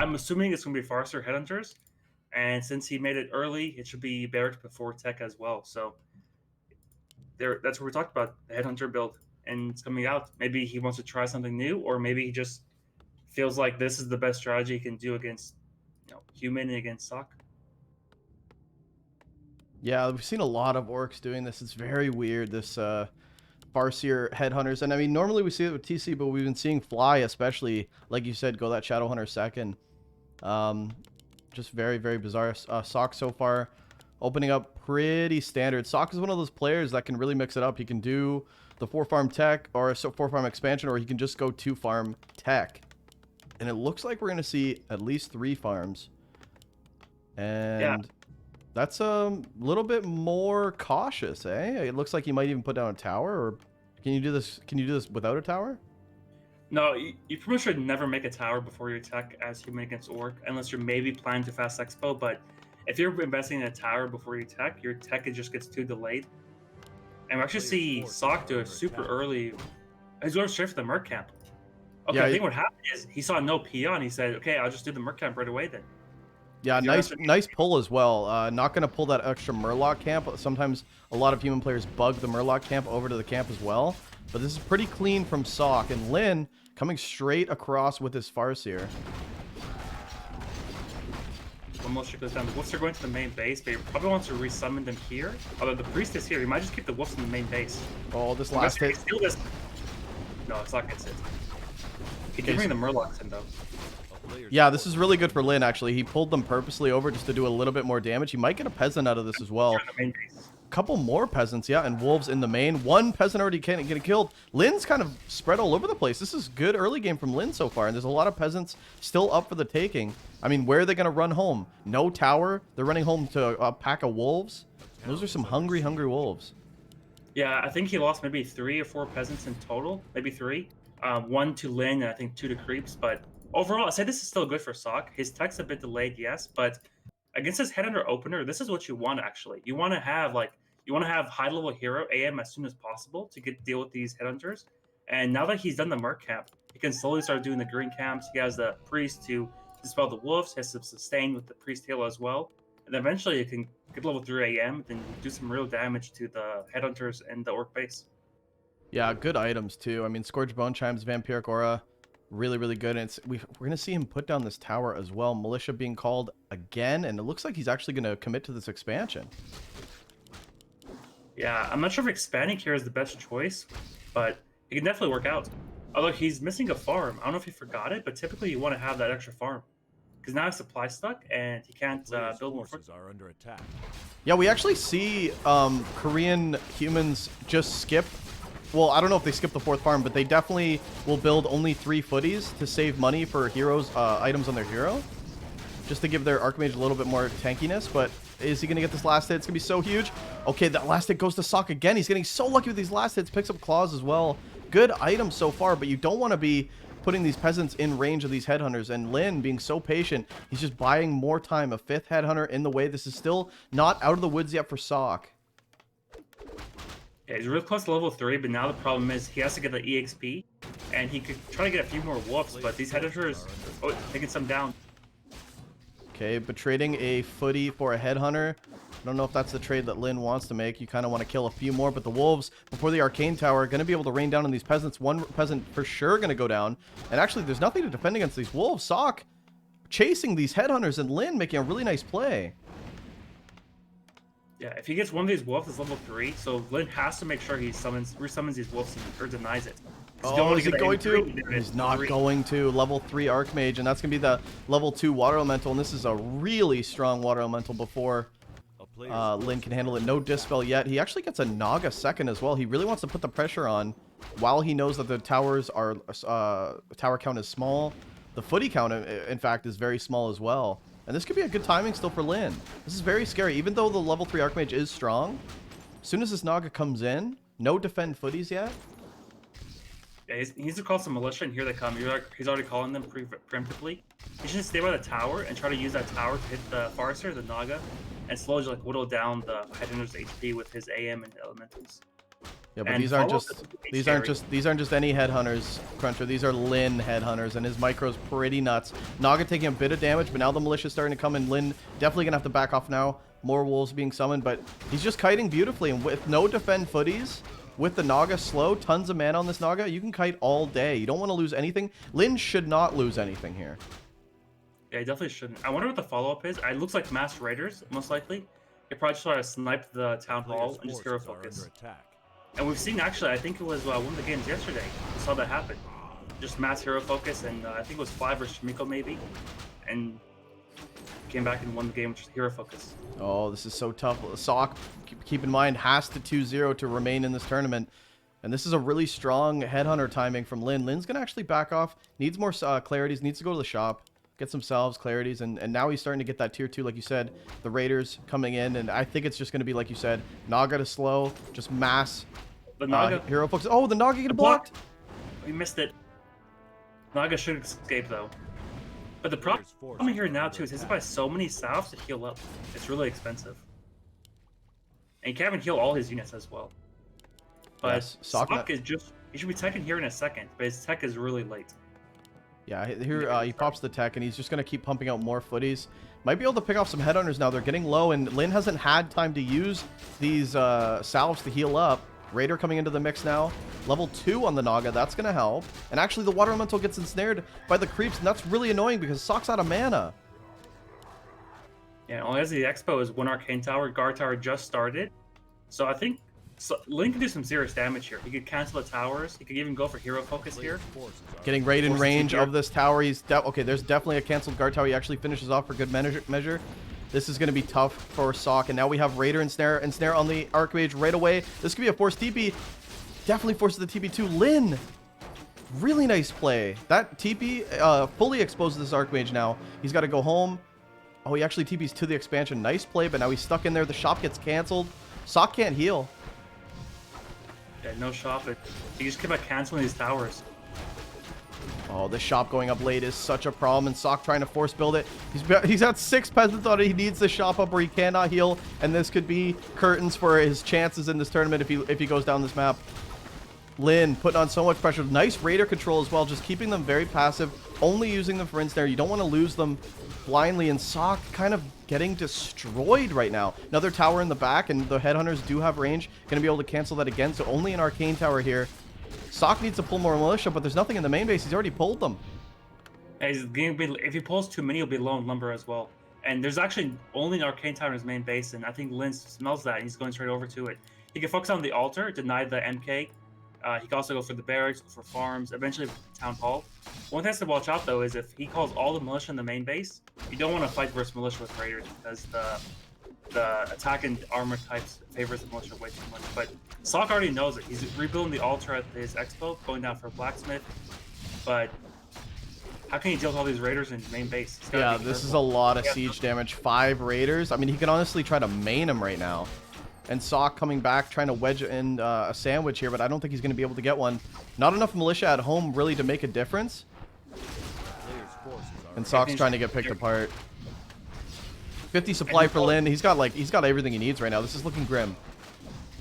I'm assuming it's going to be Farser Headhunters, and since he made it early, it should be Barrett before Tech as well. So that's what we talked about, the Headhunter build, and it's coming out. Maybe he wants to try something new, or maybe he just feels like this is the best strategy he can do against, human and against SoK. Yeah, we've seen a lot of orcs doing this. It's very weird, this Farseer Headhunters. And I mean, normally we see it with TC, but we've been seeing Fly, especially, like you said, go that Shadowhunter second. Just very, very bizarre. SoK so far opening up pretty standard. SoK is one of those players that can really mix it up. He can do the 4-farm tech or a 4-farm expansion, or he can just go 2-farm tech. And it looks like we're going to see at least 3 farms. And Yeah. that's a little bit more cautious, eh? It looks like he might even put down a tower, or can you do this? Can you do this without a tower? No, you pretty much should never make a tower before your tech as human against orc, unless you're maybe planning to fast expo. But if you're investing in a tower before your tech it just gets too delayed. And we actually see SoK do it super early. He's going straight for the Merc camp. Okay, Yeah, I think what happened is he saw no peon. He said, "Okay, I'll just do the Merc camp right away then." Yeah, He's nice pull as well. Not going to pull that extra Murloc camp. Sometimes a lot of human players bug the Murloc camp over to the camp as well. But this is pretty clean from SoK. And Lin coming straight across with his Farseer. Almost goes down. The wolves are going to the main base, but he probably wants to resummon them here. Although the priest is here, he might just keep the wolves in the main base. Oh, this last hit. Steal this. No, it's not gets it. He can bring the Murlocs in though. Yeah, this is really good for Lin, actually. He pulled them purposely over just to do a little bit more damage. He might get a peasant out of this as well. Couple more peasants, yeah, and wolves in the main. One peasant already can't get killed. Lin's kind of spread all over the place. This is good early game from Lin so far, and there's a lot of peasants still up for the taking. I mean, where are they going to run home? No tower. They're running home to a pack of wolves. Those are some hungry, hungry wolves. Yeah, I think he lost maybe 3 or 4 peasants in total, maybe 3. 1 to Lin, and I think 2 to creeps, but overall, I say this is still good for SoK. His tech's a bit delayed, yes, but against his Headhunter opener, this is what you want actually. You want to have high level hero AM as soon as possible to deal with these Headhunters. And now that he's done the Merc camp, he can slowly start doing the green camps. He has the priest to dispel the wolves. He has some sustain with the priest halo as well. And eventually, you can get level 3 AM, then do some real damage to the Headhunters and the orc base. Yeah, good items too. I mean, Scourge Bone Chimes, Vampiric Aura. Really, really good. And we're going to see him put down this tower as well. Militia being called again. And it looks like he's actually going to commit to this expansion. Yeah, I'm not sure if expanding here is the best choice, but it can definitely work out. Although he's missing a farm. I don't know if he forgot it, but typically you want to have that extra farm. Because now he's supply stuck and he can't build more forces. Are under attack. Yeah, we actually see Korean humans just skip. Well, I don't know if they skip the 4th farm, but they definitely will build only 3 footies to save money for heroes, items on their hero. Just to give their Archmage a little bit more tankiness. But is he going to get this last hit? It's going to be so huge. Okay, that last hit goes to SoK again. He's getting so lucky with these last hits. Picks up claws as well. Good items so far, but you don't want to be putting these peasants in range of these Headhunters. And Lin being so patient, he's just buying more time. A 5th Headhunter in the way. This is still not out of the woods yet for SoK. Yeah, he's really close to level 3, but now the problem is he has to get the EXP, and he could try to get a few more wolves, but these Headhunters, taking some down. Okay, but trading a footy for a Headhunter. I don't know if that's the trade that Lin wants to make. You kind of want to kill a few more, but the wolves, before the Arcane Tower, are going to be able to rain down on these peasants. One peasant for sure going to go down. And actually, there's nothing to defend against these wolves. SoK chasing these Headhunters, and Lin making a really nice play. Yeah, if he gets one of these wolves, it's level 3, so Lin has to make sure he resummons these wolves or denies it. Oh, is he going to? He's not going to. Level 3 Archmage, and that's going to be the level 2 Water Elemental, and this is a really strong Water Elemental before Lin can handle it. No Dispel yet. He actually gets a Naga second as well. He really wants to put the pressure on while he knows that the towers are, tower count is small. The footy count, in fact, is very small as well. And this could be a good timing still for Lin. This is very scary. Even though the level 3 Archmage is strong, as soon as this Naga comes in, no defend footies yet. Yeah, he needs to call some militia, and here they come. He's already calling them preemptively. He should stay by the tower and try to use that tower to hit the Farseer, the Naga, and slowly whittle down the Headhunter's HP with his AM and Elementals. Yeah, but And these aren't follow-up just is these scary. aren't just these aren't just any headhunters, Cruncher. These are Lin headhunters, and his micro's pretty nuts. Naga taking a bit of damage, but now the militia's starting to come in. Lin definitely gonna have to back off now. More wolves being summoned, but he's just kiting beautifully, and with no defend footies, with the Naga slow, tons of mana on this Naga, you can kite all day. You don't want to lose anything. Lin should not lose anything here. Yeah, he definitely shouldn't. I wonder what the follow-up is. It looks like mass raiders, most likely. They probably just try to snipe the town hall and just hero focus. And we've seen, actually, I think it was one of the games yesterday. We saw that happen. Just mass hero focus, and I think it was 5 versus Shimiko maybe. And came back and won the game with just hero focus. Oh, this is so tough. SoK, keep in mind, has to 2-0 to remain in this tournament. And this is a really strong headhunter timing from Lin. Lin's going to actually back off. Needs more clarities. Needs to go to the shop. Get some salves, clarities. And now he's starting to get that tier 2, like you said. The Raiders coming in. And I think it's just going to be, like you said, Naga to slow. Just mass The Naga hero focus. Oh, the Naga get blocked. We missed it. Naga should escape, though. But the problem here now, too, is he has to buy so many salves to heal up. It's really expensive. And he can't even heal all his units as well. But Yes, SoK is just... He should be teching here in a second, but his tech is really late. Yeah, here he pops the tech, and he's just going to keep pumping out more footies. Might be able to pick off some headhunters now. They're getting low, and Lin hasn't had time to use these salves to heal up. Raider coming into the mix now. Level 2 on the Naga. That's going to help. And actually, the Water Elemental gets ensnared by the creeps, and that's really annoying because SoK's out of mana. Yeah, all he has the expo is 1 Arcane Tower. Guard Tower just started. So I think Lin can do some serious damage here. He could cancel the towers. He could even go for hero focus here. Getting right in range of this tower. He's okay, there's definitely a canceled guard tower. He actually finishes off for good measure. This is going to be tough for SoK. And now we have Raider and Snare on the Archmage right away. This could be a forced TP. Definitely forces the TP too. Lin! Really nice play. That TP fully exposes this Archmage now. He's got to go home. Oh, he actually TPs to the expansion. Nice play, but now he's stuck in there. The shop gets canceled. SoK can't heal. Yeah, no shop. He just kept on canceling these towers. Oh, this shop going up late is such a problem, and SoK trying to force build it. He's got 6 peasants on it. He needs the shop up or he cannot heal, and this could be curtains for his chances in this tournament if he goes down this map. Lin putting on so much pressure. Nice Raider control as well, just keeping them very passive, only using them for ensnare. You don't want to lose them blindly, and SoK kind of getting destroyed right now. Another tower in the back, and the headhunters do have range. Going to be able to cancel that again, so only an arcane tower here. SoK needs to pull more militia, but there's nothing in the main base. He's already pulled them. Yeah, if he pulls too many, he'll be low in lumber as well. And there's actually only an arcane tower in his main base, and I think Lin smells that, and he's going straight over to it. He can focus on the altar, deny the MK. He can also go for the barracks, for farms, eventually town hall. One thing has to watch out, though, is if he calls all the militia in the main base, you don't want to fight versus militia with raiders because the attack and armor types favors the militia way too much. But SoK already knows it. He's rebuilding the altar at his expo, going down for a blacksmith. But how can he deal with all these raiders in his main base? Yeah, this is a lot of siege damage. 5 raiders. I mean, he can honestly try to main them right now. And SoK coming back, trying to wedge in a sandwich here, but I don't think he's going to be able to get one. Not enough militia at home really to make a difference. And SoK's trying to get picked apart. 50 supply for Lin. He's got everything he needs right now. This is looking grim.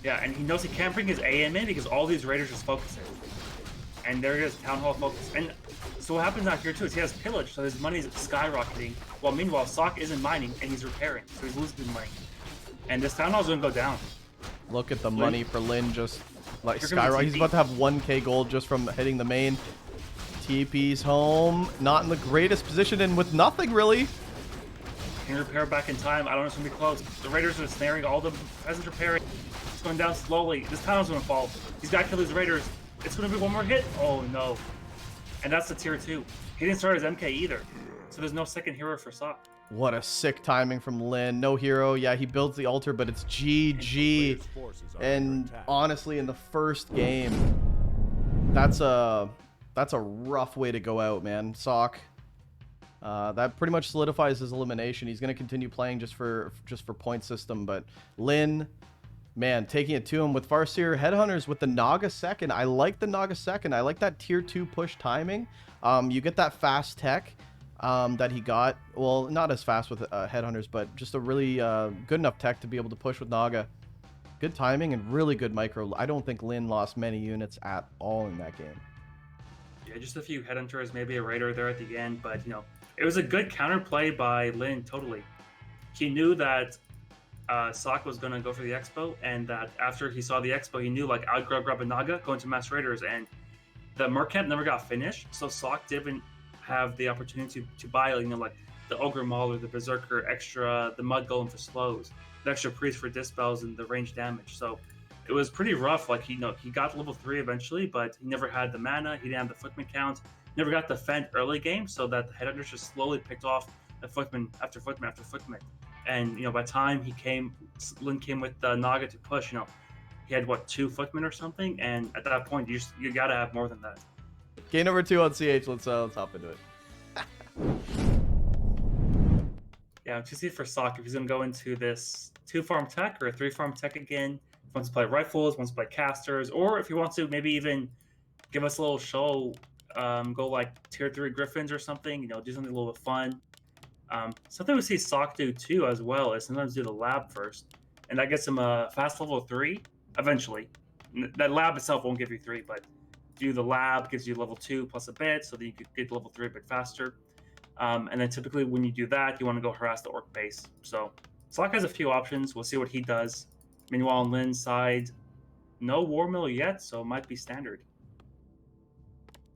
Yeah, and he knows he can't bring his AM in because all these raiders just focus it. And there is town hall focus. And so what happens out here too is he has pillage, so his money's skyrocketing. While meanwhile, SoK isn't mining and he's repairing, so he's losing money. And this town hall's gonna go down. Look at the money for Lin just like skyrocket. He's about to have 1k gold just from hitting the main. TP's home. Not in the greatest position and with nothing really. Can he repair back in time? I don't know if it's gonna be close. The raiders are snaring all the peasants repairing. It's going down slowly. This town is gonna fall. He's gotta kill these raiders. It's gonna be one more hit. Oh no. And that's the tier 2. He didn't start his MK either. So there's no second hero for SoK. What a sick timing from Lin. No hero. Yeah, he builds the altar, but it's GG. And honestly, in the first game, that's a rough way to go out, man. SoK. That pretty much solidifies his elimination. He's going to continue playing just for point system, but Lin, man, taking it to him with Farseer Headhunters with the Naga second. I like the Naga second. I like that tier 2 push timing. You get that fast tech. That he got, well, not as fast with Headhunters, but just a really good enough tech to be able to push with Naga. Good timing and really good micro. I don't think Lin lost many units at all in that game. Yeah, just a few headhunters, maybe a raider there at the end, but it was a good counterplay by Lin. Totally, he knew that SoK was going to go for the expo, and that after he saw the expo, he knew like I'd grab a Naga, go into mass raiders, and the Merc camp never got finished, so SoK didn't have the opportunity to buy like the Ogre Mauler, the Berserker extra, the Mud Golem for slows, the extra Priest for dispels, and the range damage. So it was pretty rough. Like he got level 3 eventually, but he never had the mana, he didn't have the footman count, never got the fend early game, so that the headhunters just slowly picked off the footman after footman after footman. And by the time Lin came with the Naga to push, he had what, 2 footmen or something, and at that point you gotta have more than that. Game number 2 on CH. Let's hop into it. Yeah, to see for SoK if he's gonna go into this 2-farm tech or a 3-farm tech again. If he wants to play rifles, wants to play casters, or if he wants to maybe even give us a little show, go like tier 3 Griffins or something. Do something a little bit fun. Something we see SoK do too as well is sometimes do the lab first, and that gets him a fast level 3 eventually. That lab itself won't give you 3, but do the lab gives you level 2 plus a bit, so that you could get level 3 a bit faster. And then typically when you do that, you want to go harass the orc base. So SoK has a few options. We'll see what he does. Meanwhile, on Lin's side, no War Mill yet, so it might be standard.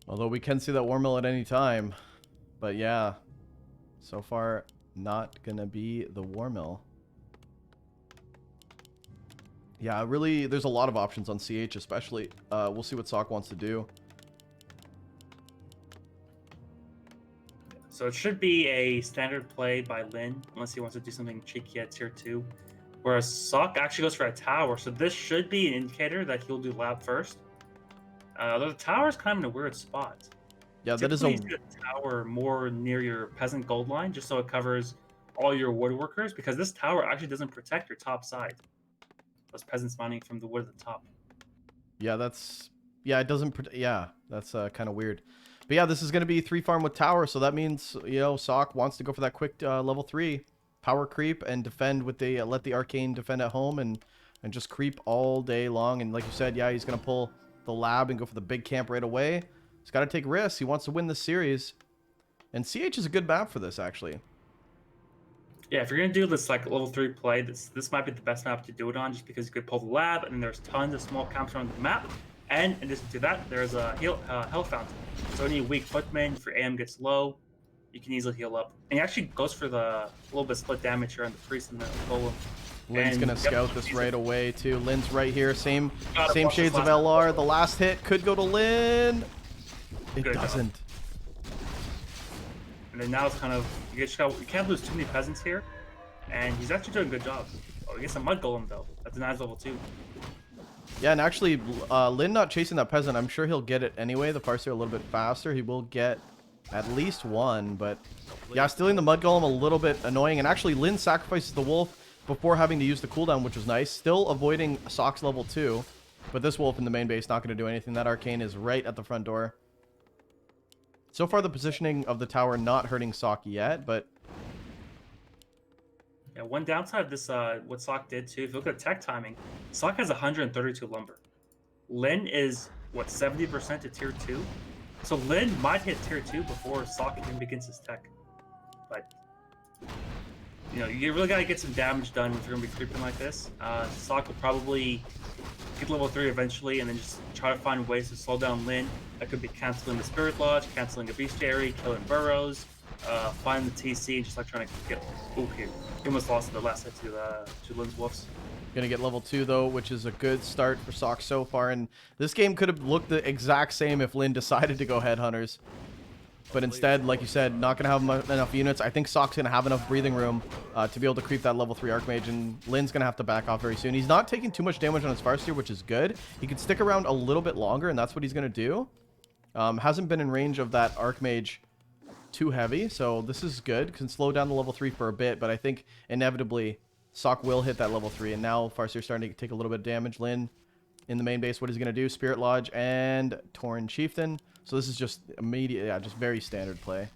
Although we can see that War Mill at any time. But yeah, so far not going to be the War Mill. Yeah, really, there's a lot of options on CH especially. We'll see what SoK wants to do. So it should be a standard play by Lin, unless he wants to do something cheeky at tier 2. Whereas SoK actually goes for a tower, so this should be an indicator that he'll do lab first. The tower is kind of in a weird spot. Yeah, that is Typically, you see a tower more near your peasant gold line, just so it covers all your woodworkers, because this tower actually doesn't protect your top side. Those peasants mining from the wood at the top. Yeah, it doesn't. Yeah, that's kind of weird. But yeah, this is going to be 3-farm with tower, so that means SoK wants to go for that quick level 3 power creep and defend with the let the arcane defend at home and just creep all day long. And like you said, yeah, he's going to pull the lab and go for the big camp right away. He's got to take risks. He wants to win this series, and CH is a good map for this actually. Yeah, if you're gonna do this like level 3 play, this might be the best map to do it on, just because you could pull the lab, and then there's tons of small camps around the map. And in addition to that, there's a health fountain. So any weak footman, if your AM gets low, you can easily heal up. And he actually goes for the little bit split damage here on the priest and the golem. Lin's gonna scout this right away too. Lin's right here. Same shades of LR. The last hit could go to Lin. It doesn't. And then now it's kind of you can't lose too many peasants here, and he's actually doing a good job. Oh, he gets a mud golem though. That denies level 2. Yeah, and actually, Lin not chasing that peasant. I'm sure he'll get it anyway. The Farseer a little bit faster. He will get at least one, but yeah, stealing the mud golem a little bit annoying. And actually, Lin sacrifices the wolf before having to use the cooldown, which was nice. Still avoiding SoK's level 2, but this wolf in the main base not going to do anything. That arcane is right at the front door. So far, the positioning of the tower not hurting SoK yet, but yeah, one downside of this, what SoK did too, if you look at tech timing, SoK has 132 lumber. Lin is, what, 70% to tier 2? So Lin might hit tier 2 before SoK even begins his tech. But, you really got to get some damage done if you're going to be creeping like this. SoK will probably get level 3 eventually, and then just try to find ways to slow down Lin. That could be canceling the Spirit Lodge, canceling a Bestiary, killing burrows, find the TC, and just like trying to get... Ooh, he almost lost the last hit to Lin's Wolves. Gonna get level 2 though, which is a good start for SoK so far. And this game could have looked the exact same if Lin decided to go headhunters. But instead, like you said, not gonna have enough units. I think SoK's gonna have enough breathing room to be able to creep that level 3 Archmage, and Lin's gonna have to back off very soon. He's not taking too much damage on his Farseer, which is good. He can stick around a little bit longer, and that's what he's gonna do. Hasn't been in range of that Archmage too heavy, so this is good. Can slow down the level 3 for a bit, but I think inevitably SoK will hit that level 3, and now Farseer's starting to take a little bit of damage. Lin in the main base, what is he going to do? Spirit Lodge and Tauren Chieftain. So this is just immediate, yeah, just very standard play.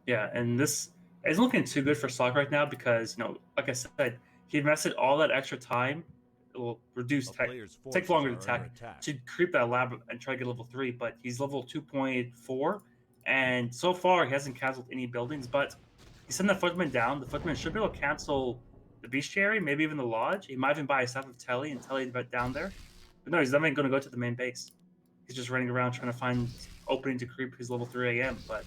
Yeah, and this isn't looking too good for SoK right now because, like I said, He invested all that extra time. It will reduce tech, take longer to tech to creep that lab and try to get level 3. But he's level 2.4, and so far he hasn't canceled any buildings. But he sent the footman down. The footman should be able to cancel the bestiary, maybe even the lodge. He might even buy a staff of Telly and Telly down there. But no, he's definitely going to go to the main base. He's just running around trying to find opening to creep his level 3 AM. But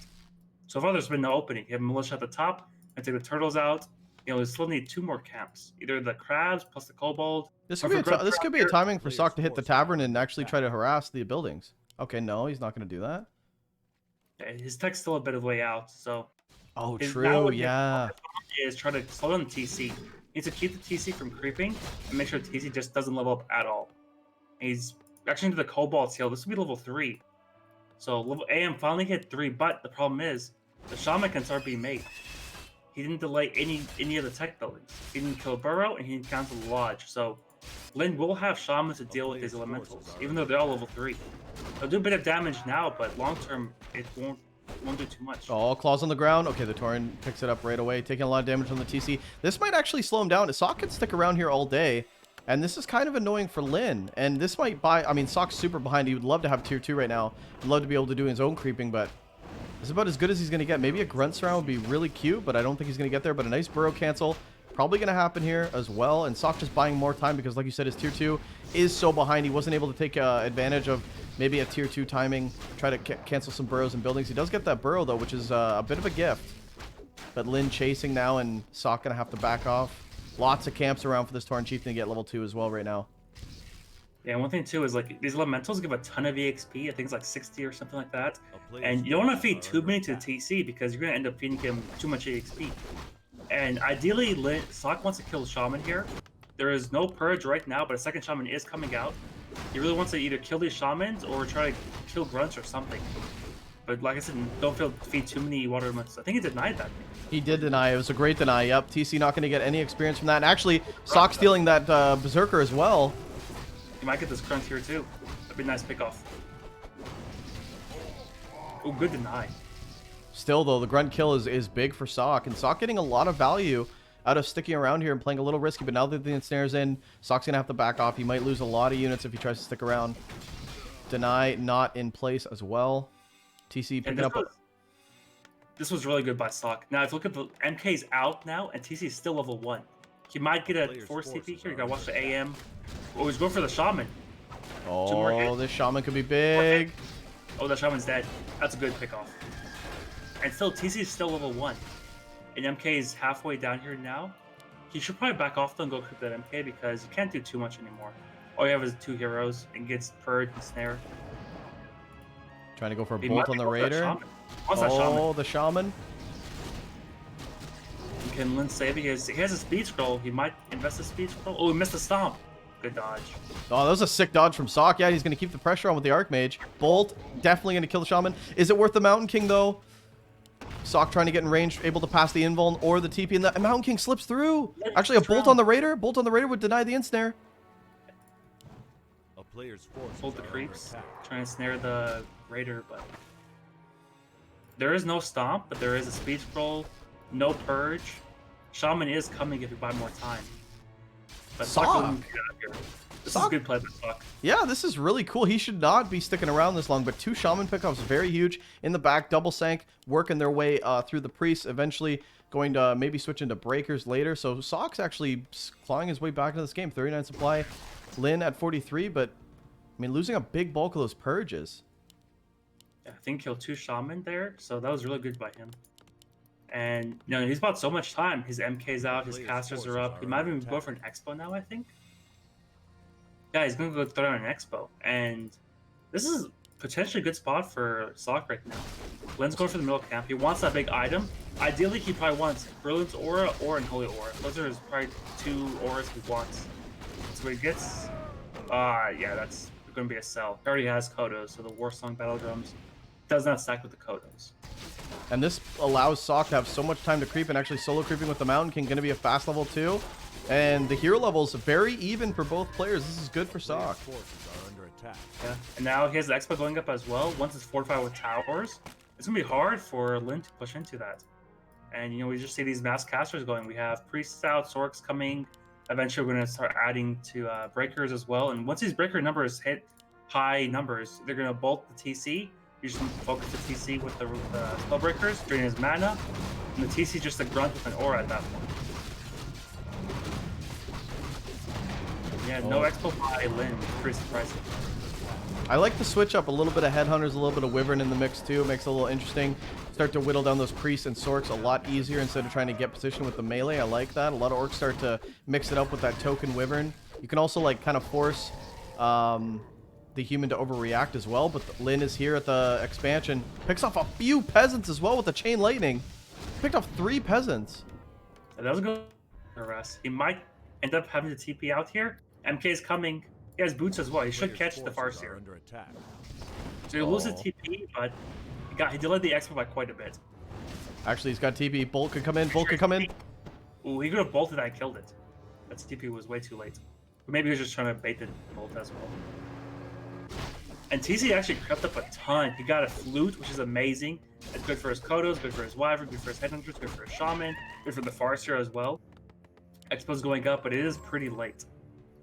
so far, there's been no opening. You have militia at the top and take the turtles out. You still need 2 more camps. Either the crabs plus the kobold. This could be a timing for SoK to hit the tavern and actually try to harass the buildings. Okay, no, he's not going to do that. Yeah, his tech's still a bit of way out, so. Oh, true, yeah. Is try to slow down the TC. He needs to keep the TC from creeping and make sure the TC just doesn't level up at all. And he's actually into the Cobalt Seal. This will be level 3. So level AM finally hit 3, but the problem is the Shaman can start being made. He didn't delay any of the tech buildings. He didn't kill Burrow and he didn't cancel the Lodge. So Lin will have Shamans to deal with his elementals, even though they're all level 3. They'll do a bit of damage now, but long term it won't do too much. Oh, claws on the ground. Okay, the Tauren picks it up right away, taking a lot of damage from the TC. This might actually slow him down. SoK can stick around here all day, and this is kind of annoying for Lin. And this might buy... I mean, SoK's super behind. He would love to have tier 2 right now. He'd love to be able to do his own creeping, but it's about as good as he's going to get. Maybe a Grunt Surround would be really cute, but I don't think he's going to get there. But a nice Burrow cancel probably going to happen here as well. And SoK just buying more time because, like you said, his tier 2 is so behind. He wasn't able to take advantage of maybe a tier 2 timing, try to cancel some burrows and buildings. He does get that burrow, though, which is a bit of a gift. But Lin chasing now, and SoK going to have to back off. Lots of camps around for this Tauren Chieftain to get level 2 as well right now. Yeah, one thing, too, is like these elementals give a ton of EXP. I think it's like 60 or something like that. And you don't want to feed too many to the TC because you're going to end up feeding him too much EXP. And ideally, SoK wants to kill the Shaman here. There is no Purge right now, but a second Shaman is coming out. He really wants to either kill these Shamans or try to kill Grunts or something. But like I said, don't feed too many water elementals. I think he denied that. He did deny. It was a great deny. Yep, TC not going to get any experience from that. And actually, SoK stealing that Berserker as well. He might get this Grunt here too. That'd be a nice pickoff. Oh, good deny. Still, though, the Grunt kill is big for SoK. And SoK getting a lot of value out of sticking around here and playing a little risky. But now that the ensnare's in, SoK's going to have to back off. He might lose a lot of units if he tries to stick around. Deny not in place as well. TC picking up. This was really good by SoK. Now, if you look at the MK's out now, and TC is still level 1. He might get a force TP here. You gotta watch the AM. Oh, he's going for the Shaman. Oh, this Shaman could be big. Oh, the Shaman's dead. That's a good pickoff. And still, TC is still level 1. And MK is halfway down here now. He should probably back off though and go creep that MK because you can't do too much anymore. All you have is 2 heroes and gets Purge and Snare. Trying to go for a bolt on the Raider. Oh, the Shaman. Can Lin save it? He has a speed scroll. He might invest a speed scroll. Oh, he missed the stomp. Good dodge. Oh, that was a sick dodge from SoK. Yeah, he's going to keep the pressure on with the Archmage. Bolt, definitely going to kill the Shaman. Is it worth the Mountain King, though? SoK trying to get in range, able to pass the invuln or the TP, and the Mountain King slips through. Actually, a bolt on the Raider. Bolt on the Raider would deny the ensnare. Hold the creeps. Trying to snare the Raider, but there is no stomp, but there is a speed scroll. No Purge. Shaman is coming if you buy more time. But SoK. This is a good play by SoK. Yeah, this is really cool. He should not be sticking around this long, but 2 Shaman pickups, very huge. In the back, double sank, working their way through the Priests, eventually going to maybe switch into Breakers later. So SoK's actually clawing his way back into this game. 39 supply. Lin at 43, but I mean, losing a big bulk of those Purges. Yeah, I think killed 2 Shaman there, so that was really good by him. And, you know, he's bought so much time. His MK's out, his casters are up. He might even go for an Expo now, I think. Yeah, he's going to go throw an Expo. And this is potentially a good spot for SoK right now. Lin's going for the middle camp. He wants that big item. Ideally, he probably wants Brilliant's Aura or Unholy Aura. Those are his probably 2 auras he wants. So he gets... yeah, that's going to be a sell. He already has Kodos, so the Warsong Battle Drums does not stack with the Kodos. And this allows SoK to have so much time to creep, and actually solo creeping with the Mountain King going to be a fast level 2. And the hero levels very even for both players. This is good for SoK. Yeah, and now he has the Expo going up as well. Once it's fortified with towers, it's going to be hard for Lin to push into that. And, you know, we just see these mass casters going. We have Priests out, Sorks coming, Eventually, we're going to start adding to breakers as well. And once these breaker numbers hit high numbers, they're going to bolt the TC. You just focus the TC with the spell breakers, draining his mana. And the TC is just a grunt with an aura at that point. Yeah, no expo by Lin. Pretty surprising. I like to switch up a little bit of Headhunters, a little bit of Wyvern in the mix too. It makes it a little interesting. Start to whittle down those Priests and Sorks a lot easier instead of trying to get position with the melee. I like that. A lot of Orcs start to mix it up with that token Wyvern. You can also like kind of force the human to overreact as well, but Lin is here at the expansion. Picks off a few peasants as well with the Chain Lightning. Picked off 3 peasants. That was a good harass. He might end up having to TP out here. MK is coming. He has boots as well. He should catch the Farseer. So he'll lose his TP, but he delayed the expo by quite a bit. Actually, he's got TP. Bolt could come in. Bolt could come in. Ooh, he could have bolted that and killed it. That TP was way too late. But maybe he was just trying to bait the bolt as well. And TC actually crept up a ton. He got a flute, which is amazing. It's good for his Kodos, good for his Wyvern, good for his Headhunters, good for his Shaman, good for the Farseer as well. Expo's going up, but it is pretty late.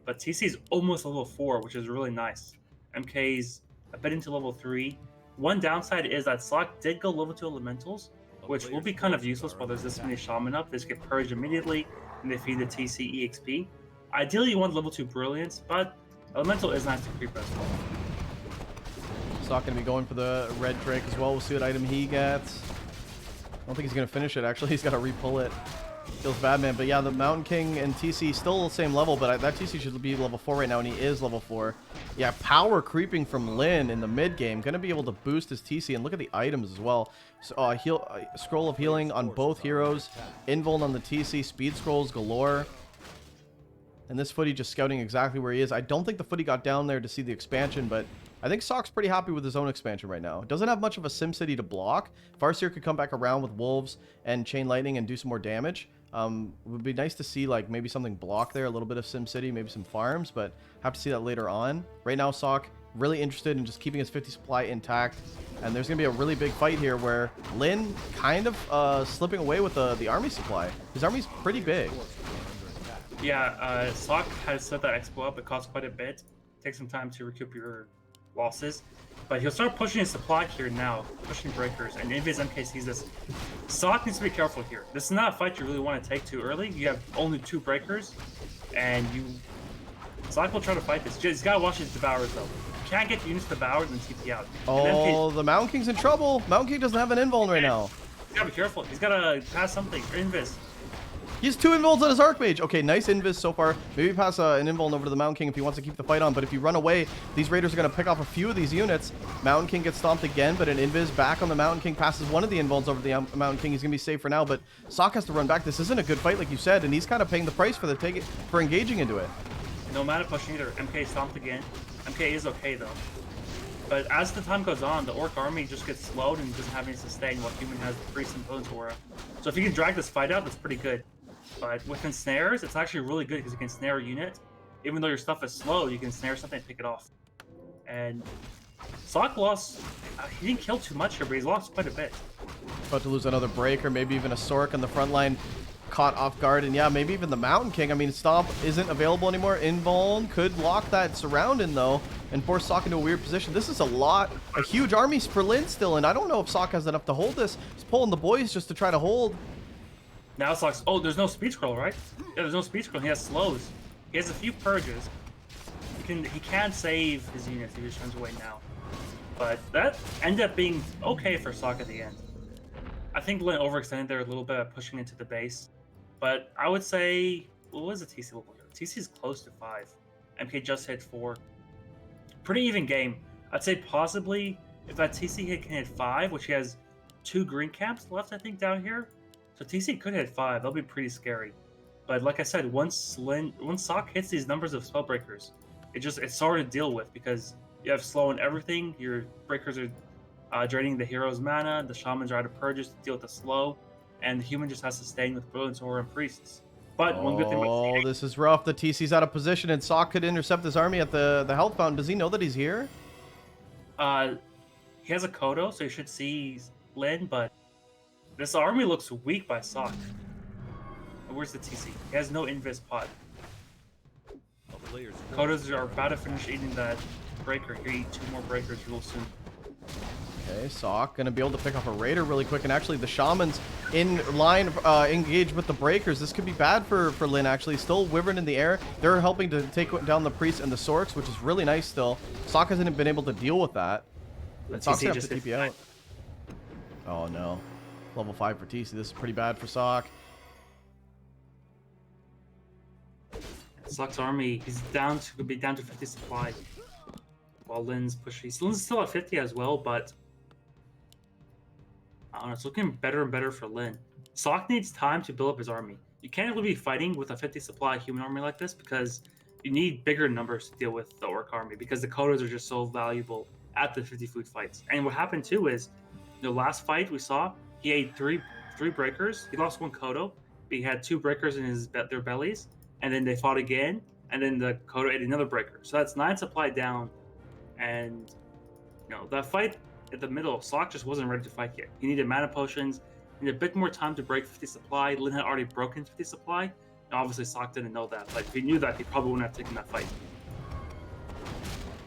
But TC is almost level 4, which is really nice. MK's a bit into level 3. One downside is that SoK did go level 2 Elementals, which will be kind of useless while there's this many Shaman up. They just get purged immediately, and they feed the TC EXP. Ideally, you want level 2 Brilliance, but Elemental is nice to creep as well. SoK going to be going for the Red Drake as well. We'll see what item he gets. I don't think he's going to finish it, actually. He's got to re-pull it. Feels bad, man. But yeah, the Mountain King and TC still the same level, but that TC should be level 4 right now, and he is level 4. Yeah, power creeping from Lin in the mid game. Going to be able to boost his TC, and look at the items as well. So, Scroll of Healing on both heroes. Invuln on the TC. Speed Scrolls galore. And this footy just scouting exactly where he is. I don't think the footy got down there to see the expansion, but I think SoK's pretty happy with his own expansion right now. Doesn't have much of a SimCity to block. Farseer could come back around with Wolves and Chain Lightning and do some more damage. Would be nice to see like maybe something block there, a little bit of SimCity, maybe some farms, but have to see that later on. Right now, SoK really interested in just keeping his 50 supply intact, and there's gonna be a really big fight here where Lin kind of slipping away with the army supply. His army's pretty big. Yeah, SoK has set that expo up. It costs quite a bit. Take some time to recoup your losses, but he'll start pushing his supply here now, pushing breakers, and if his MK sees this, SoK needs to be careful here. This is not a fight you really want to take too early. You have only 2 breakers, and SoK will try to fight this. He's got to watch his Devourers though. You can't get units devoured and then TP out. Oh, the Mountain King's in trouble. Mountain King doesn't have an invuln right now. He's got to be careful. He's got to pass something, or invis. He has 2 invulns on his Archmage. Okay, nice invis so far. Maybe pass an invuln over to the Mountain King if he wants to keep the fight on. But if you run away, these Raiders are going to pick off a few of these units. Mountain King gets stomped again, but an invis back on the Mountain King passes one of the invulns over to the Mountain King. He's going to be safe for now, but SoK has to run back. This isn't a good fight, like you said, and he's kind of paying the price for engaging into it. No mana push either. MK stomped again. MK is okay, though. But as the time goes on, the Orc army just gets slowed and doesn't have any sustain, while Human has the Priest and Villain's Aura. So if you can drag this fight out, that's pretty good. But with ensnares, it's actually really good because you can snare a unit. Even though your stuff is slow, you can snare something and pick it off. And SoK lost, he didn't kill too much here, but he's lost quite a bit. About to lose another break, or maybe even a Sork on the front line caught off guard. And yeah, maybe even the Mountain King. I mean, Stomp isn't available anymore. Invuln could lock that surround in though and force SoK into a weird position. This is a huge army for Lin still, and I don't know if SoK has enough to hold this. He's pulling the boys just to try to hold. Now SoK's, oh, there's no speed scroll, right? Yeah, there's no speed scroll. He has slows. He has a few purges. He can save his units. He just runs away now. But that ended up being okay for SoK at the end. I think Lin overextended there a little bit at pushing into the base. But I would say, what is the TC level here? TC is close to 5. MK just hit 4. Pretty even game. I'd say possibly if that TC can hit 5, which he has 2 green camps left, I think, down here. So TC could hit 5. That'll be pretty scary. But like I said, once SoK hits these numbers of Spellbreakers, it's hard to deal with because you have slow and everything. Your breakers are draining the hero's mana. The shamans are out of purges to deal with the slow, and the human just has to stay with Brilliance Aura and Priests. But one good thing about this is rough. The TC's out of position, and SoK could intercept this army at the health fountain. Does he know that he's here? He has a Kodo, so you should see Lin, but this army looks weak by SoK. Where's the TC? He has no invis pot. Kodos are about to finish eating that breaker. He eat 2 more breakers real soon. Okay, SoK gonna be able to pick off a raider really quick, and actually the shaman's in line, engaged with the breakers. This could be bad for Lin. Actually, still Wyvern in the air. They're helping to take down the priest and the Sorks, which is really nice. Still, SoK hasn't been able to deal with that. And SoK's gonna have to TP out. Oh no, level 5 for TC. This is pretty bad for SoK. SoK's army, could be down to 50 supply. While Lin's pushing. Lin's still at 50 as well, but I don't know, it's looking better and better for Lin. SoK needs time to build up his army. You can't really be fighting with a 50 supply human army like this because you need bigger numbers to deal with the Orc army because the Kodos are just so valuable at the 50 food fights. And what happened too is the last fight we saw, he ate three breakers. He lost 1 Kodo, but he had 2 breakers in their bellies, and then they fought again, and then the Kodo ate another breaker. So that's 9 supply down. And that fight at the middle, SoK just wasn't ready to fight yet. He needed mana potions, needed a bit more time to break 50 supply. Lin had already broken 50 supply, and obviously SoK didn't know that. But if he knew that, he probably wouldn't have taken that fight.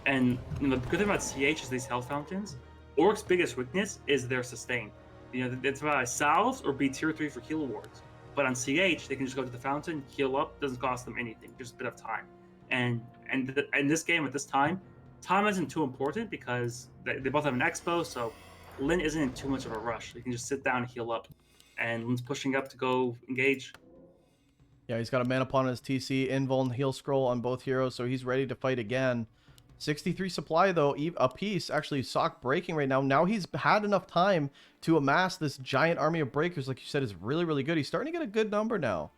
And the good thing about CH is these health fountains. Orc's biggest weakness is their sustain. It's about salves or be tier 3 for heal awards. But on CH, they can just go to the fountain, heal up, doesn't cost them anything, just a bit of time. And in this game at this time isn't too important because they both have an expo, so Lin isn't in too much of a rush. He can just sit down and heal up. And Lin's pushing up to go engage. Yeah, he's got a mana pawn on his TC, invuln, heal scroll on both heroes, so he's ready to fight again. 63 supply though, a piece. Actually, SoK breaking right now. Now he's had enough time to amass this giant army of breakers, like you said, is really, really good. He's starting to get a good number now.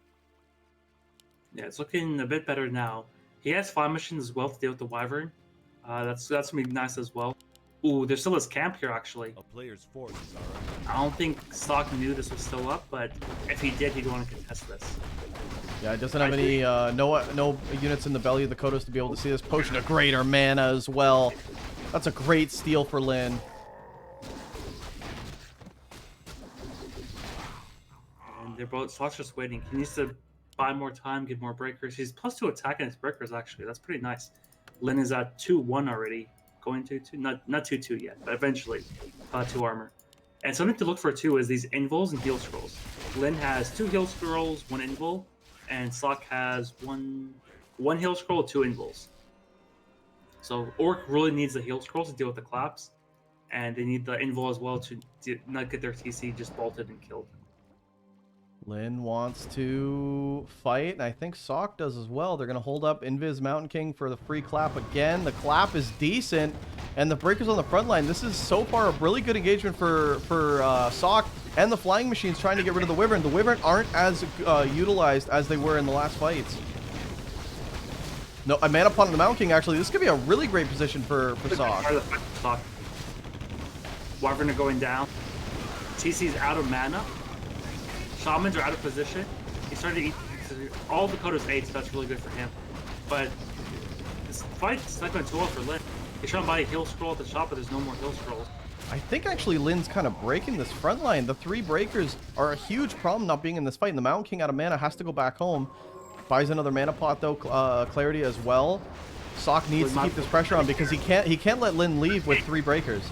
Yeah, it's looking a bit better now. He has 5 missions as well to deal with the Wyvern. That's gonna be nice as well. Ooh, there's still this camp here actually. A player's force is alright. I don't think SoK knew this was still up, but if he did, he'd want to contest this. Yeah, it doesn't have any no units in the belly of the Kodos to be able to see this. Potion of greater mana as well. That's a great steal for Lin. And they're both SoK's just waiting. He needs to buy more time, get more breakers. He's +2 attack in his breakers actually. That's pretty nice. Lin is at 2-1 already. Going to 2, not 2-2 yet, but eventually 2 armor. And something to look for too is these invuls and heal scrolls. Lin has 2 heal scrolls, 1 invul, and SoK has one heal scroll, 2 invuls. So Orc really needs the heal scrolls to deal with the collapse, and they need the invul as well to not get their TC just bolted and killed. Lin wants to fight, and I think SoK does as well. They're going to hold up Invis Mountain King for the free clap again. The clap is decent, and the breakers on the front line. This is so far a really good engagement for SoK, and the flying machines trying to get rid of the Wyvern. The Wyvern aren't as utilized as they were in the last fights. No, a mana pawn on the Mountain King, actually. This could be a really great position for SoK. Wyvern are going down. TC's out of mana. Shamans are out of position. He's starting to eat all the Kodos 8, so that's really good for him. But this fight's not going too well for Lin. He's trying to buy a heal scroll at the shop, but there's no more heal scrolls. I think actually Lin's kind of breaking this front line. The 3 breakers are a huge problem not being in this fight. And the Mountain King out of mana has to go back home. Buys another mana pot though, clarity as well. SoK needs to keep this pressure on because he can't let Lin leave with 3 breakers.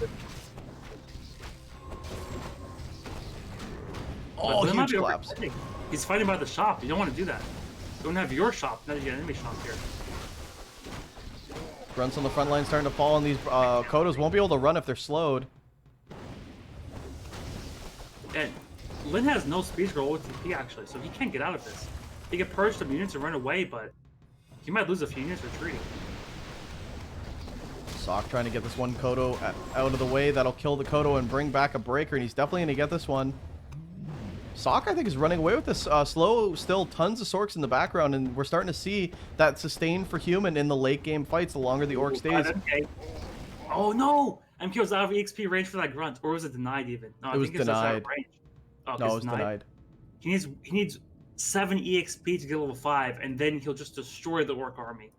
Oh, huge collapse. He's fighting by the shop. You don't want to do that. You don't have your shop, not your enemy shop here. Grunts on the front line starting to fall, and these Kodos won't be able to run if they're slowed. And Lin has no speed scroll or TP actually, so he can't get out of this. He can purge some units and run away, but he might lose a few units retreating. SoK trying to get this one Kodo out of the way. That'll kill the Kodo and bring back a breaker, and he's definitely going to get this one. SoK, I think, is running away with this slow. Still tons of Sorks in the background, and we're starting to see that sustain for human in the late game fights the longer the Orc stays. Oh no! MK was out of EXP range for that grunt, or was it denied even? No, it was denied. Oh, no, it was denied. He needs 7 EXP to get level 5, and then he'll just destroy the Orc army.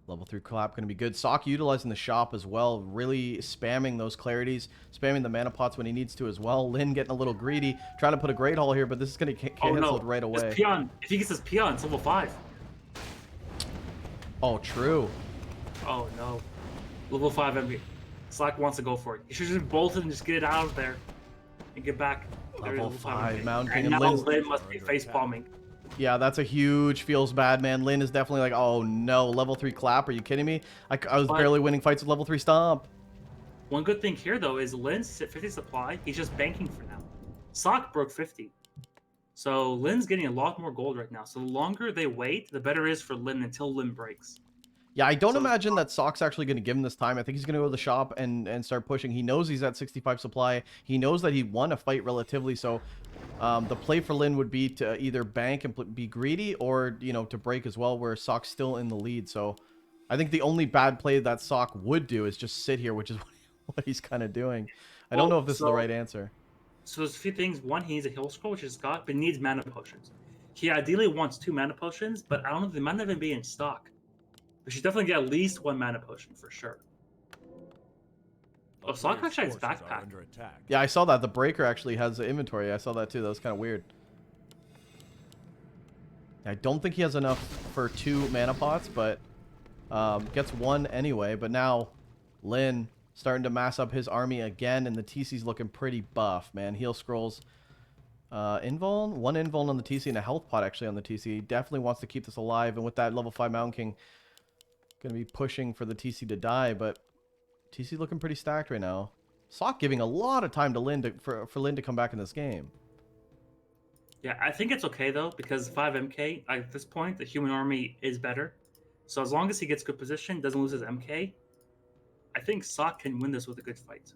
Level 3 collab going to be good. SoK utilizing the shop as well, really spamming those clarities, spamming the mana pots when he needs to as well. Lin getting a little greedy, trying to put a great haul here, but this is going to get canceled right away. His peon, if he gets his peon, it's level 5. Oh, true. Oh no. Level 5 MVP. Slack wants to go for it. He should just bolt it and just get it out of there. And get back. Level 5 Mountain King. And And now Lynn's... Lynn must be face palming. Yeah, that's a huge feels bad, man. Lynn is definitely like, oh no, level 3 clap. Are you kidding me? I was barely winning fights with level 3 stomp. One good thing here, though, is Lynn's at 50 supply. He's just banking for now. SoK broke 50. So Lynn's getting a lot more gold right now. So the longer they wait, the better it is for Lynn until Lynn breaks. Yeah, I don't imagine that SoK's actually going to give him this time. I think he's going to go to the shop and start pushing. He knows he's at 65 supply. He knows that he won a fight relatively. So the play for Lynn would be to either bank and be greedy or, you know, to break as well, where SoK's still in the lead. So I think the only bad play that SoK would do is just sit here, which is what he's kind of doing. I don't know if this is the right answer. So there's a few things. One, he needs a heal scroll, which he's got, but he needs mana potions. He ideally wants 2 mana potions, but I don't know if they might not even be in stock. We should definitely get at least 1 mana potion for sure. Oh, SoK actually has backpack. Yeah, I saw that. The breaker actually has the inventory. I saw that too. That was kind of weird. I don't think he has enough for 2 mana pots, but gets 1 anyway. But now Lynn starting to mass up his army again, and the TC's looking pretty buff, man. Heal scrolls. Invuln? 1 invuln on the TC and a health pot actually on the TC. He definitely wants to keep this alive, and with that level 5 Mountain King, gonna be pushing for the TC to die, but TC looking pretty stacked right now. SoK giving a lot of time to Lynn for Lynn to come back in this game. Yeah, I think it's okay though, because 5 MK, at this point, the human army is better. So as long as he gets good position, doesn't lose his MK, I think SoK can win this with a good fight.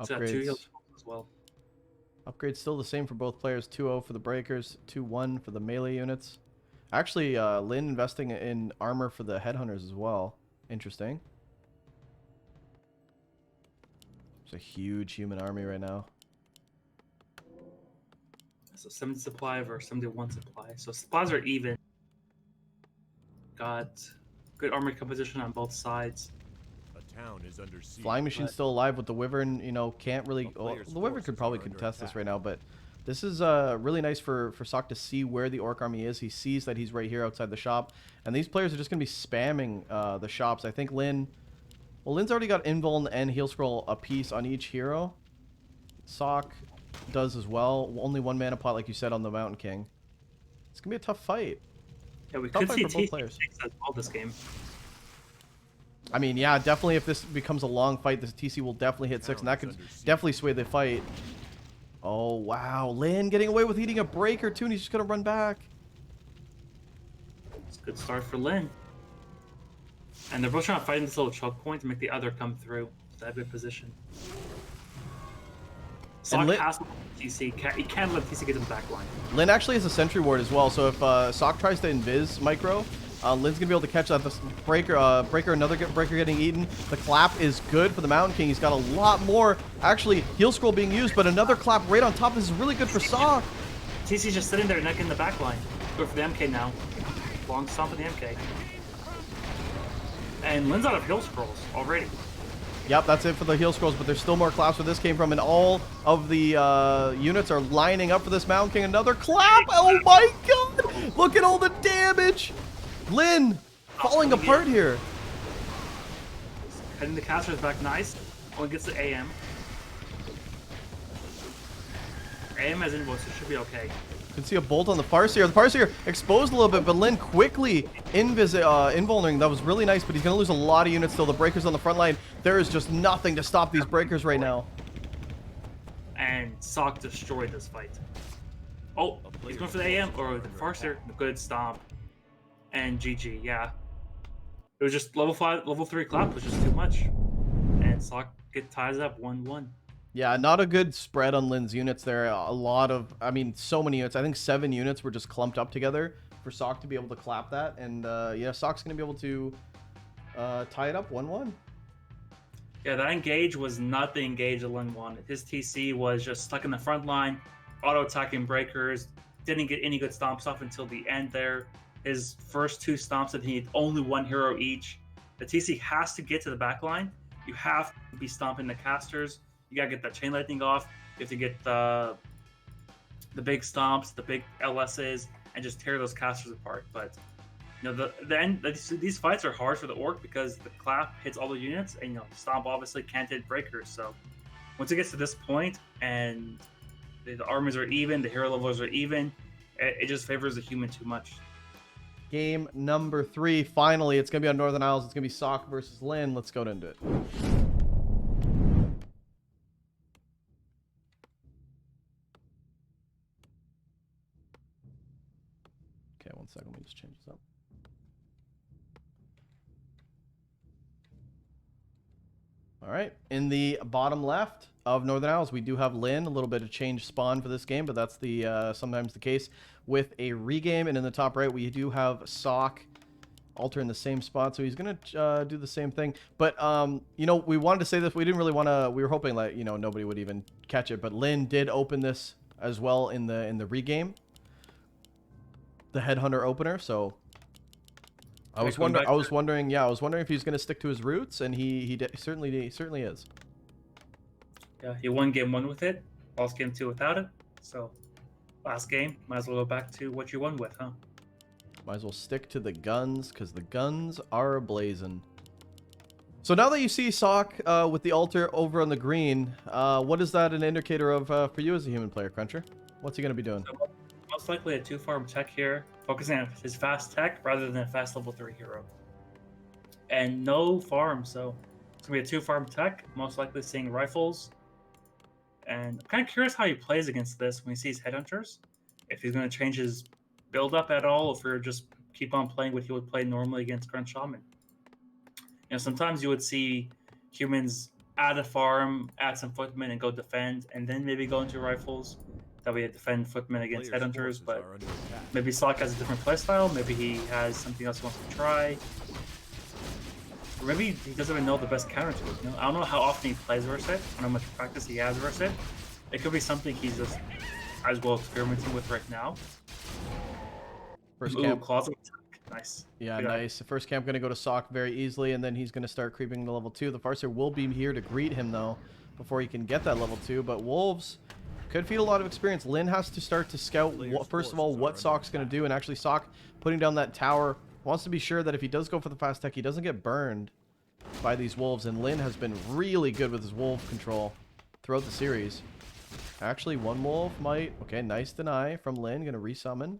Upgrades. 2 heals as well. Upgrades still the same for both players. 2-0 for the breakers, 2-1 for the melee units. Actually, Lynn investing in armor for the headhunters as well. Interesting. It's a huge human army right now. So 70 supply versus 71 supply. So supplies are even. Got good armor composition on both sides. A town is under siege. Flying Machine's still alive with the Wyvern, you know, can't really... Well, the Wyvern could probably contest this right now, but this is really nice for SoK to see where the Orc army is. He sees that he's right here outside the shop, and these players are just going to be spamming the shops. I think Lynn... Well, Lynn's already got Invuln and Heal Scroll a piece on each hero. SoK does as well. Only 1 mana pot, like you said, on the Mountain King. It's going to be a tough fight. Yeah, we Tough could see fight for both TC players. as well this game. I mean, yeah, definitely if this becomes a long fight, this TC will definitely hit 6, and that could definitely sway the fight. Oh, wow. Lynn getting away with eating a breaker, too, and he's just going to run back. It's a good start for Lynn. And they're both trying to fight in this little choke point to make the other come through. They have a good position. SoK has to TC. He can't let TC get in the back line. Lynn actually has a sentry ward as well, so if SoK tries to invis micro, Lynn's gonna be able to catch that. This breaker, another breaker getting eaten. The clap is good for the Mountain King. He's got a lot more. Actually, heal scroll being used, but another clap right on top. This is really good for SoK. TC's just sitting there, neck in the back line. Go for the MK now. Long stomp of the MK. And Lynn's out of heal scrolls already. Yep, that's it for the heal scrolls, but there's still more claps where this came from, and all of the units are lining up for this Mountain King. Another clap! Oh my god! Look at all the damage! Lynn falling apart here. Heading the casters back nice. Only gets the AM. AM has invoice, it should be okay. You can see a bolt on the Farseer. The Farseer exposed a little bit, but Lynn quickly invulnering. That was really nice, but he's going to lose a lot of units still. The breakers on the front line. There is just nothing to stop these breakers right now. And SoK destroyed this fight. Oh, he's going for the AM, or the Farseer. Good stomp. And GG, yeah. It was just level 3 clap was just too much. And SoK ties up 1-1. Yeah, not a good spread on Lynn's units there. A lot of, I mean, so many units. I think 7 units were just clumped up together for SoK to be able to clap that. And yeah, SoK's going to be able to tie it up 1-1. Yeah, that engage was not the engage that Lynn wanted. His TC was just stuck in the front line, auto-attacking breakers, didn't get any good stomps off until the end there. His first 2 stomps that he had only 1 hero each. The TC has to get to the back line. You have to be stomping the casters. You gotta get that chain lightning off. You have to get the big stomps, the big LSs, and just tear those casters apart. But You know, these fights are hard for the orc because the clap hits all the units, and stomp obviously can't hit breakers. So once it gets to this point and the armies are even, the hero levels are even, it just favors the human too much. Game number 3. Finally, it's gonna be on Northern Isles. It's gonna be SoK versus Lin. Let's go into it. Okay, one second. Let me just change this up. All right, in the bottom left of Northern Isles, we do have Lin. A little bit of change spawn for this game, but that's the sometimes the case with a regame. And in the top right, we do have SoK altar in the same spot, so he's gonna do the same thing. But you know, we wanted to say this. We didn't really want to. We were hoping that nobody would even catch it, but Lin did open this as well in the regame, the Headhunter opener. So I was wondering if he's going to stick to his roots, and he certainly is. Yeah, he won game 1 with it, lost game 2 without it. So last game, might as well go back to what you won with, huh? Might as well stick to the guns, because the guns are ablazing. So now that you see SoK with the altar over on the green, what is that an indicator of for you as a human player, Cruncher? What's he going to be doing? So, most likely a 2-farm tech here, focusing on his fast tech rather than a fast level 3 hero. And no farm, so it's going to be a 2-farm tech, most likely seeing rifles. And I'm kind of curious how he plays against this when he sees headhunters. If he's going to change his build up at all, if we're just keep on playing what he would play normally against Grunt Shaman. Sometimes you would see humans add a farm, add some footmen, and go defend, and then maybe go into rifles. That way, defend footmen against headhunters. But maybe SoK has a different playstyle. Maybe he has something else he wants to try. Or maybe he doesn't even know the best counter to it. I don't know how often he plays versus it, and how much practice he has versus it. It could be something he's just as well experimenting with right now. First camp. Closet attack. Nice. Yeah, good nice. The first camp going to go to SoK very easily, and then he's going to start creeping to level 2. The Farseer will be here to greet him, though, before he can get that level 2. But Wolves could feed a lot of experience. Lin has to start to scout, first of all, what SoK's going to do. And actually, SoK putting down that tower wants to be sure that if he does go for the fast tech, he doesn't get burned by these Wolves. And Lin has been really good with his Wolf control throughout the series. Actually, one Wolf might... Okay, nice deny from Lin. Going to resummon.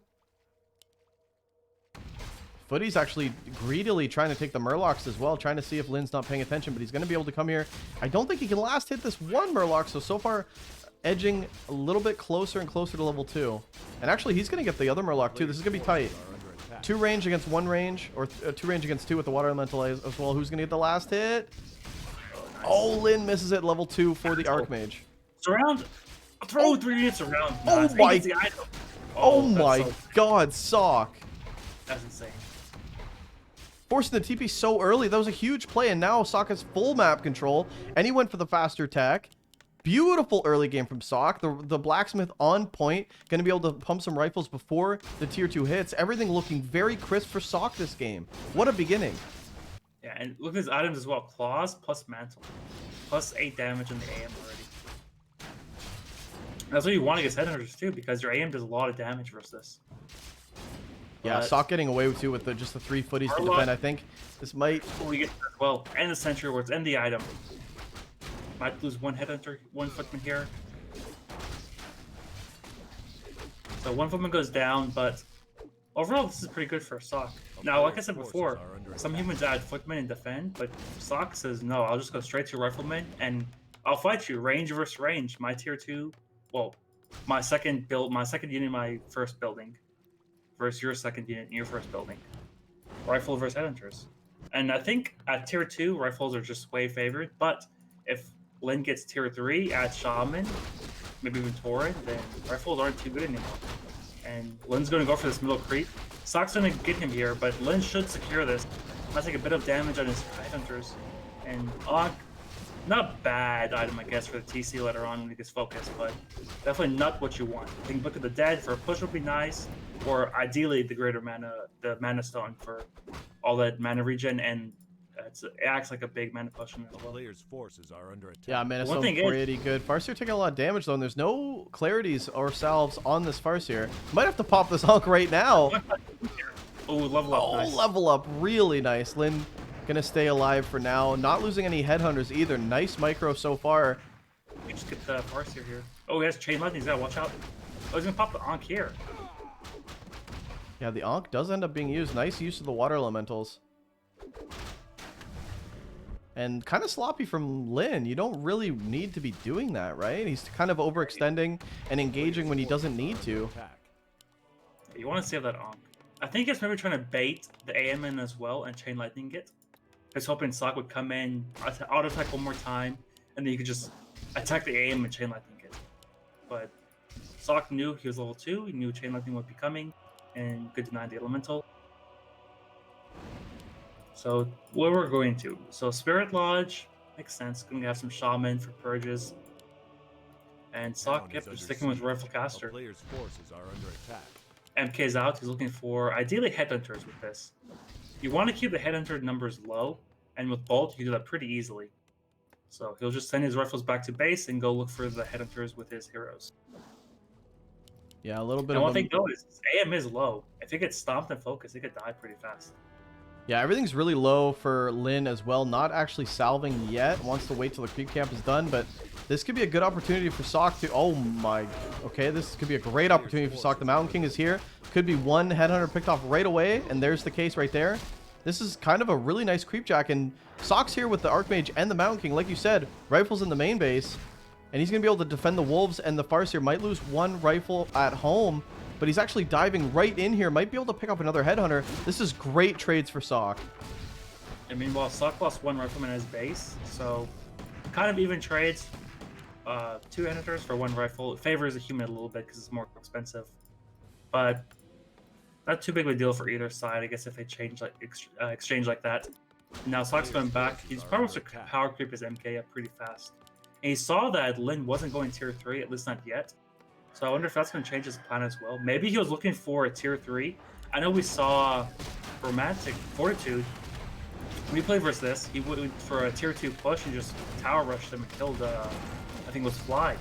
Footy's actually greedily trying to take the Murlocs as well, trying to see if Lin's not paying attention, but he's going to be able to come here. I don't think he can last hit this one Murloc, so far edging a little bit closer and closer to level 2. And actually, he's going to get the other Murloc too. This is going to be tight. 2 range against 1 range, or 2 range against 2 with the Water Elemental as well. Who's going to get the last hit? Oh, Lin misses it, level 2 for the Archmage. Surround! Throw 3 units around. Oh my... Oh my so... god, SoK. That's insane. Forcing the TP so early. That was a huge play, and now SoK has full map control, and he went for the faster tech. Beautiful early game from SoK. The Blacksmith on point. Going to be able to pump some rifles before the tier 2 hits. Everything looking very crisp for SoK this game. What a beginning. Yeah, and look at his items as well. Claws plus Mantle. Plus 8 damage in the AM already. That's what you want against Headhunters too, because your AM does a lot of damage versus this. Yeah, SoK getting away with with just the 3 footies to defend. I think this might... We get as well. And the Sentry Wards and the item. Might lose 1 Headhunter, 1 Footman here. So 1 Footman goes down, but overall this is pretty good for SoK. Now, like I said before, some humans add Footman and defend, but SoK says, no, I'll just go straight to Rifleman, and I'll fight you, range versus range. My tier 2, well, my second unit in my first building. Versus your second unit in your first building. Rifle versus Headhunters. And I think at tier 2, rifles are just way favored, but if Lin gets tier 3 at Shaman, maybe even Torrid, then rifles aren't too good anymore. And Lin's going to go for this middle creep. SoK's going to get him here, but Lin should secure this. Might take a bit of damage on his Headhunters. And not bad item, I guess, for the TC later on when he gets focused, but definitely not what you want. I think Book of the Dead for a push would be nice, or ideally the greater mana, the Mana Stone for all that mana regen, and it acts like a big mana push in the player's forces are under attack. Yeah, Mana Stone pretty good. Farseer taking a lot of damage though, and there's no clarities or salves on this Farseer. Might have to pop this Hulk right now. Oh, level up. Oh, Nice. level up. Really nice. Lin gonna stay alive for now. Not losing any headhunters either. Nice micro so far. You just get the Farseer here. Oh, he has chain lightning. He's gotta watch out. Oh, he's gonna pop the Ankh here. Yeah, the Ankh does end up being used. Nice use of the water elementals. And kind of sloppy from Lin. You don't really need to be doing that, right? He's kind of overextending and engaging when he doesn't need to. You want to save that Ankh. I think he's maybe trying to bait the AM in as well and chain lightning it. He's hoping SoK would come in, auto attack one more time, and then you could just attack the AM and chain lightning it. But SoK knew he was level 2, he knew chain lightning would be coming, and could deny the elemental. So what we're going to, so Spirit Lodge makes sense. Going to have some Shaman for purges, and SoK yep, just sticking with Rifle Caster. Player's forces are under attack. MK's out. He's looking for ideally headhunters with this. You want to keep the headhunter numbers low, and with Bolt, you can do that pretty easily. So he'll just send his rifles back to base and go look for the headhunters with his heroes. Yeah, a little bit. And one thing though is AM is low. If it gets stomped and focused, it could die pretty fast. Yeah, everything's really low for Lin as well. Not actually salving yet. Wants to wait till the creep camp is done, but this could be a good opportunity for SoK to... Oh my... Okay, this could be a great opportunity for SoK. The Mountain King is here. Could be one headhunter picked off right away, and there's the case right there. This is kind of a really nice creep jack, and SoK's here with the Archmage and the Mountain King. Like you said, rifles in the main base, and he's going to be able to defend the Wolves, and the Farseer might lose one rifle at home, but he's actually diving right in here. Might be able to pick up another headhunter. This is great trades for SoK. I mean, while SoK lost one rifleman at his base, so kind of even trades. 2 headhunters for 1 rifle. It favors the human a little bit because it's more expensive, but not too big of a deal for either side, I guess, if they change like exchange like that. Now SoK's going back. He's probably wants to power creep his MK up pretty fast, and he saw that Lin wasn't going tier 3, at least not yet. So I wonder if that's going to change his plan as well. Maybe he was looking for a tier 3. I know we saw Romantic Fortitude. When we played versus this, he would for a tier 2 push and just tower rushed him and killed. I think it was Fly.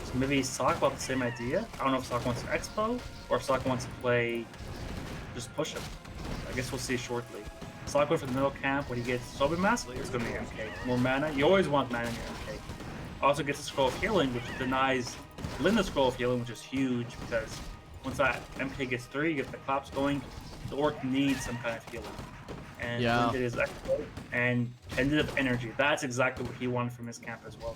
So maybe SoK will have the same idea. I don't know if SoK wants to expo or if SoK wants to play just push him. I guess we'll see shortly. SoK went for the middle camp. When he gets Sobe Mask, it's going to be MK. More mana. You always want mana in your MK. Also gets a Scroll of Healing, which denies Lin the Scroll of Healing, which is huge because once that MK gets 3, you get the claps going, the Orc needs some kind of healing. And Lin did his expo and ended up energy. That's exactly what he wanted from his camp as well.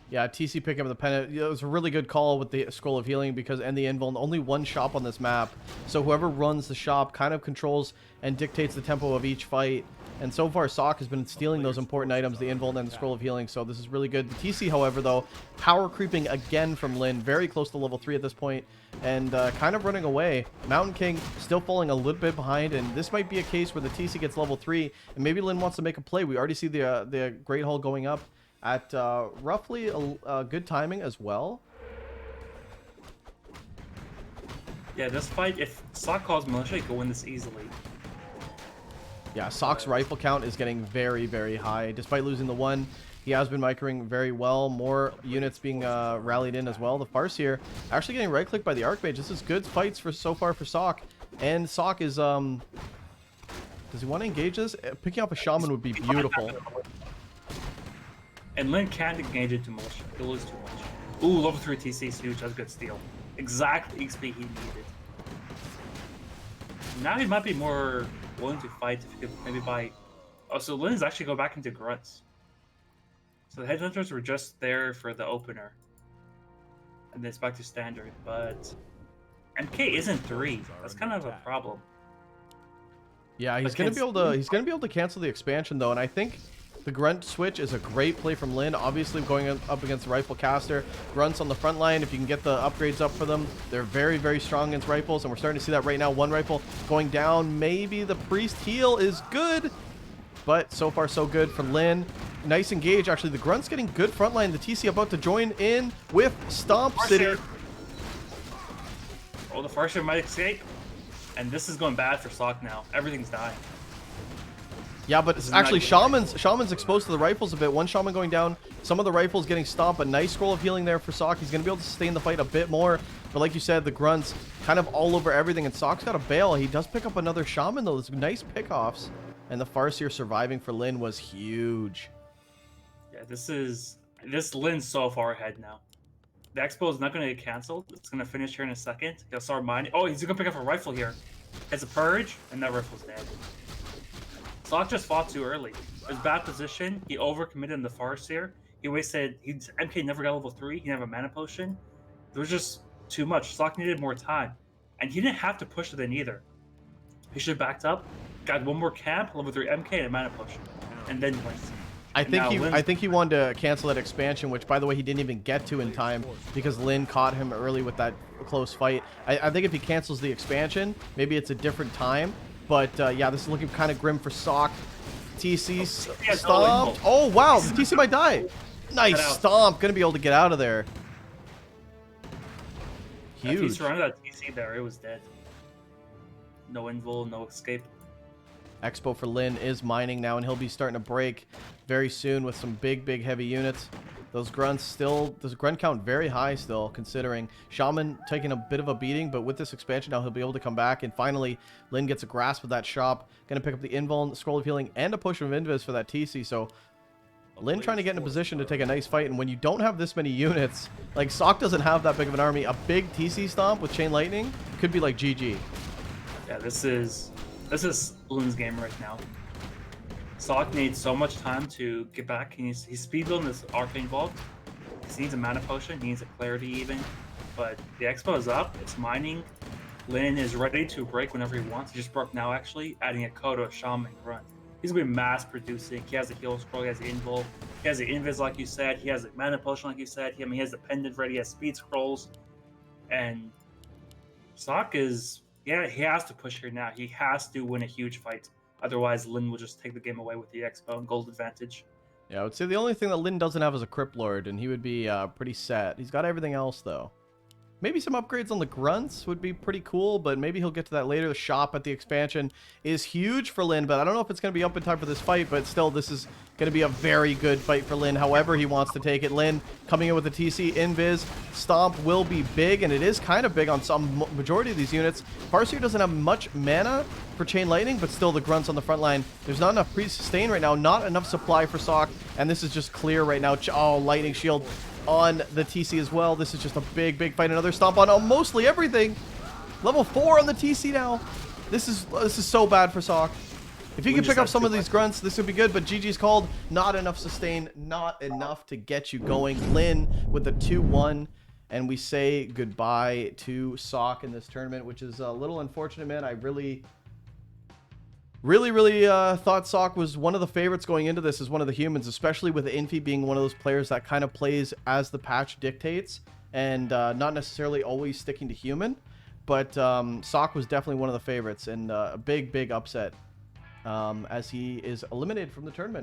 Yeah, TC picking up the pennant. It was a really good call with the Scroll of Healing because and the Invuln, only one shop on this map. So whoever runs the shop kind of controls and dictates the tempo of each fight. And so far, SoK has been stealing those important items, the Invuln and the Scroll of Healing. So this is really good. The TC, however, though, power creeping again from Lin. Very close to level 3 at this point, and kind of running away. Mountain King still falling a little bit behind, and this might be a case where the TC gets level 3, and maybe Lin wants to make a play. We already see the Great Hall going up at roughly a good timing as well. Yeah, this fight, if SoK calls Militia, he could win this easily. Yeah, SoK's rifle count is getting very, very high. Despite losing the 1, he has been microing very well. More units being rallied in as well. The Farseer actually getting right-clicked by the Archmage. This is good fights for so far for SoK. And SoK is... does he want to engage this? Picking up a Shaman would be beautiful. And Lin can't engage into Militia. He'll lose too much. Ooh, level 3 TC is huge. That's a good steal. Exact XP he needed. Now he might be more willing to fight if he could maybe buy... Oh, so Lin is actually go back into Grunts. So the Headhunters were just there for the opener. And then it's back to Standard, but... MK isn't 3. That's kind of a problem. Yeah, he's gonna be able to cancel the expansion though, and I think the Grunt switch is a great play from Lin. Obviously going up against the Rifle Caster. Grunts on the front line, if you can get the upgrades up for them, they're very, very strong against rifles, and we're starting to see that right now. 1 rifle going down. Maybe the Priest heal is good, but so far so good from Lin. Nice engage. Actually, the Grunt's getting good front line. The TC about to join in with Stomp City. Oh, the Farseer might escape. And this is going bad for SoK now. Everything's dying. Yeah, but This is actually, not good. Shaman's exposed to the rifles a bit. One Shaman going down, some of the rifles getting stomped. A nice scroll of healing there for SoK. He's going to be able to sustain the fight a bit more. But like you said, the grunts kind of all over everything. And SoK's got a bail. He does pick up another Shaman, though. There's nice pickoffs. And the Farseer surviving for Lin was huge. Yeah, this Lin's so far ahead now. The expo is not going to get canceled. It's going to finish here in a second. He'll start mining. Oh, he's going to pick up a rifle here. Has a purge, and that rifle's dead. SoK just fought too early. It was bad position. He overcommitted in the Farseer. He wasted. MK never got level 3. He didn't have a mana potion. There was just too much. SoK needed more time, and he didn't have to push it in either. He should have backed up, got one more camp, level 3 MK, and a mana potion, and then went. I think he wanted to cancel that expansion, which, by the way, he didn't even get to in time because Lin caught him early with that close fight. I think if he cancels the expansion, maybe it's a different time. But yeah, this is looking kind of grim for SoK. TC stomped. Oh wow, the TC might die. Nice stomp. Gonna be able to get out of there. Huge. If he surrounded that TC there, it was dead. No invul, no escape. Expo for Lin is mining now, and he'll be starting to break very soon with some big heavy units. Those grunts still, this grunt count very high still, considering Shaman taking a bit of a beating, but with this expansion now he'll be able to come back, and finally Lin gets a grasp of that shop. Gonna pick up the invuln, scroll of healing, and a push of invis for that TC, so Lin trying to get in a position to take a nice fight, and when you don't have this many units, like SoK doesn't have that big of an army, a big TC stomp with Chain Lightning could be like GG. Yeah, this is Lin's game right now. SoK needs so much time to get back. He's speedbuilding this Arcane Vault. He needs a mana potion. He needs a clarity even. But the expo is up. It's mining. Lin is ready to break whenever he wants. He just broke now, actually, adding a Kodo, a Shaman run. He's going to be mass producing. He has a heal scroll. He has the invul. He has the invis, like you said. He has a mana potion, like you said. He has the pendant ready. He has speed scrolls. And SoK is, yeah, he has to push here now. He has to win a huge fight. Otherwise, Lin will just take the game away with the expo and gold advantage. Yeah, I would say the only thing that Lin doesn't have is a Crypt Lord, and he would be pretty set. He's got everything else, though. Maybe some upgrades on the grunts would be pretty cool, but maybe he'll get to that later. The shop at the expansion is huge for Lin, but I don't know if it's going to be up in time for this fight, but still, this is going to be a very good fight for Lin, however he wants to take it. Lin coming in with the TC invis. Stomp will be big, and it is kind of big on some majority of these units. Farseer doesn't have much mana for Chain Lightning, but still the grunts on the front line. There's not enough pre-sustain right now, not enough supply for SoK, and this is just clear right now. Oh, Lightning Shield on the TC as well. This is just a big fight. Another stomp on mostly everything. Level 4 on the TC now. This is so bad for SoK. If he can pick up some of these grunts, this would be good, but GG's called. Not enough sustain, not enough to get you going. Lin with the 2-1, and we say goodbye to SoK in this tournament, which is a little unfortunate, man. I really thought SoK was one of the favorites going into this as one of the humans, especially with Infi being one of those players that kind of plays as the patch dictates and not necessarily always sticking to human. But SoK was definitely one of the favorites, and a big upset as he is eliminated from the tournament.